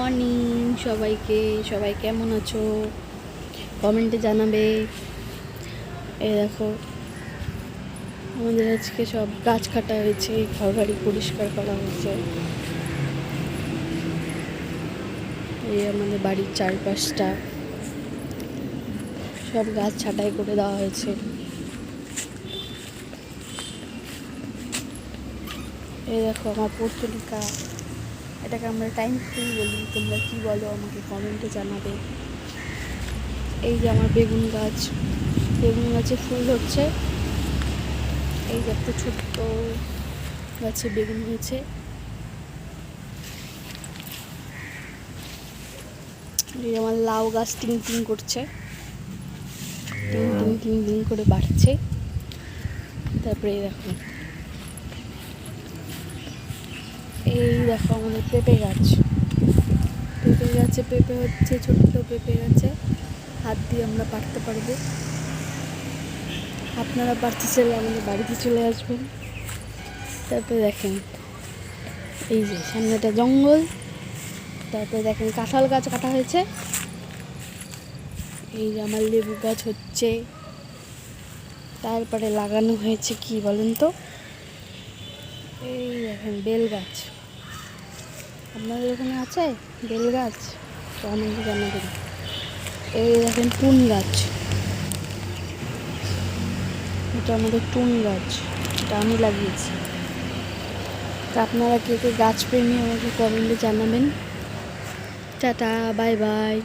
Morning সবাইকে। সবাই কেমন আছো কমেন্টে জানাবে। এই দেখো আমাদের আজকে সব গাছ কাটা হয়েছে, ঘর বাড়ি পরিষ্কার করা হয়েছে। এই আমাদের বাড়ির চারপাশটা সব গাছ ছাঁটাই করে দেওয়া হয়েছে। এই দেখো আমার পর্তুলিকা, এটাকে আমরা টাইম ফুল বলি, তোমরা কি বলো আমাকে কমেন্টে জানাবে। এই যে আমার বেগুন গাছ, বেগুন গাছে ফুল হচ্ছে। এই যে একটা ছোট্ট গাছে বেগুন হয়েছে। এই আমার লাউ গাছ টিং টিং করছে, টিং টিং টিং টিং করে বাড়ছে। তারপরে এই দেখো আমাদের পেঁপে গাছ, পেঁপে গাছে পেঁপে হচ্ছে, ছোট্ট পেঁপে গাছে হাত দিয়ে আমরা পারতে পারবো। আপনারা পারতে চাইলে আমাদের বাড়িতে চলে আসবেন। তারপরে দেখেন এই যে সামনেটা জঙ্গল। তারপরে দেখেন কাঁঠাল গাছ কাটা হয়েছে। এই যে আমার লেবু গাছ হচ্ছে। তারপরে লাগানো হয়েছে কি বলেন তো, এই দেখেন বেল গাছ। আপনাদের ওখানে আছে বেল গাছ? তো আমাকে জানাবেন। এই দেখেন টুন গাছ, এটা আমাদের টুন গাছ, এটা আমি লাগিয়েছি। তা আপনারা কে কে গাছ প্রেমী আমাকে কমেন্টে জানাবেন। Tata, bye bye.